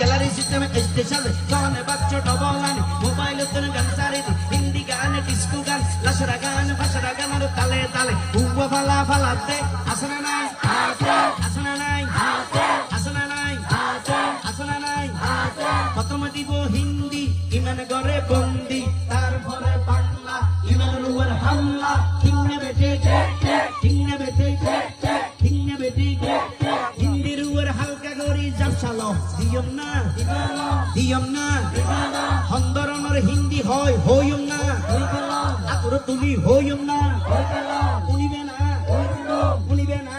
gallery সিস্টেমে স্পেশালে গানে বাচ্চা ডবল আনে মোবাইল তোনে গান সারি হিন্দি গানে ডিস্কো গান লাসরা গান ভাষারা গানের তালে তালে উবা ফালা ফালাতে আসনা নাই আসনা নাই আসনা নাই আসনা নাই প্রথম দিব হিন্দি ইমান ঘরে বন্দি তারপরে বাংলা ইমান উপর হামলা ঠিকনে বেটে ঠিকনে বেটে ঠিকনে বেটে হিন্দির উপর হালকা করি জাপসালো দিয়ম না হন্দরনের হিন্দি হয় হইম না আতর তুমি হইম না উনিবে না উনিবে না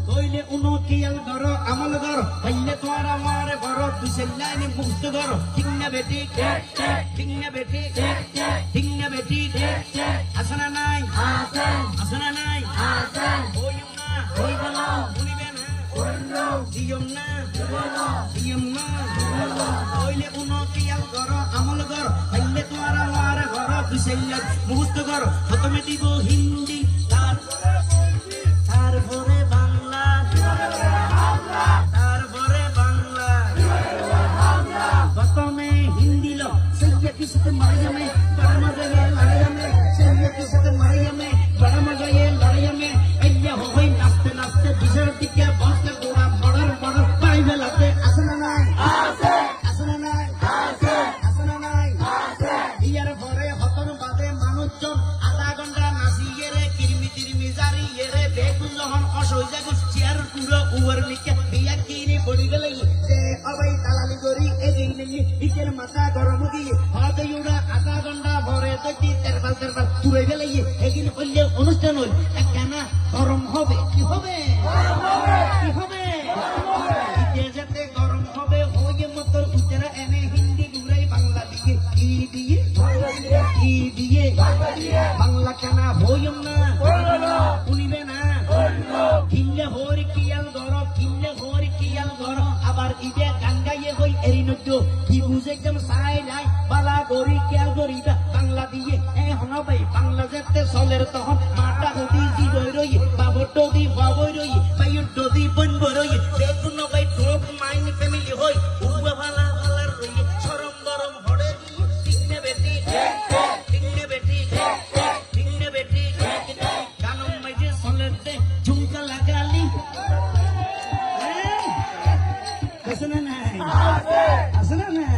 কইলে উনো কিয়াল ঘর আমল ঘর কইলে তোমার আমার ঘর দুসেল্লানি মুক্ত ঘর ঠিকনে বেটে ঠিকনে বেটে ঠিকনে বেটে আসনা নাই আসনা নাই হইম না উনিবে না দিয়ম না দিয়ম না কইলে উনো কিয়াল ঘর আমল ঘর কইলে তোমার আমার ঘর দুসেল্লানি মুক্ত ঘর প্রথমে দিব হিন্দি তারপরে বাংলা তারপরে বাংলা প্রথমে হিন্দি লো সৈয়া কিসতে মারিয়া মে বড় মজা ये लड़ाई में सैया किसते मारिया में बड़ा मजा ये लड़ाई में अय्या हो गई नाचते नाचते बिजर दिखे बस गोड़ा बड़र बड़र पाई बेलाते আসনা নাই আসনা নাই আসনা নাই ইয়ার ঘরে হতন বাদে মানুষজন আধা ঘন্টা নাচিয়ে রে কিরমি তিরমি জারিয়ে রে বেগুন যখন অসহ্য যায় চেয়ার পুরো উয়ার নিকে বিয়া কিনে পড়ি গেলে যে অবাই দালালি করি এগিয়ে নিয়ে ইকের মাথা গরম দিয়ে হাতে উড়া আধা ঘন্টা ভরে তো কি তেরবাল তুলে গেলে এগিয়ে বললে অনুষ্ঠান হল একখানা গরম হবে কি হবে কি হবে যেতে গরম হবে হয়ে মতো উচ্চারা এনে হিন্দি ঘুরাই বাংলা দিকে কি দিয়ে বাংলা কেনা হইম না শুনিবে না কিনলে হরি কিয়াল ঘর আবার ইবে গান গাইয়ে হই এরি নদ্য কি বুঝে একদম সাই নাই বালা গরি কিয়াল গরিবা বাংলা দিয়ে হন ভাই বাংলা যেতে চলের তখন মাটা হদি দিবই রই বাবর ডদি বাবই রই বাইর ডদি বনব রই বেগুন ভাই ড্রপ মাইন ফ্যামিলি হই উবা ভালা ভালার রই শরম গরম হড়ে ঠিকনে বেটি ঠিকনে বেটি ঠিকনে বেটি গানম মাইজে চলেতে ঝুমকা লাগালি আসনা নাই আসনা নাই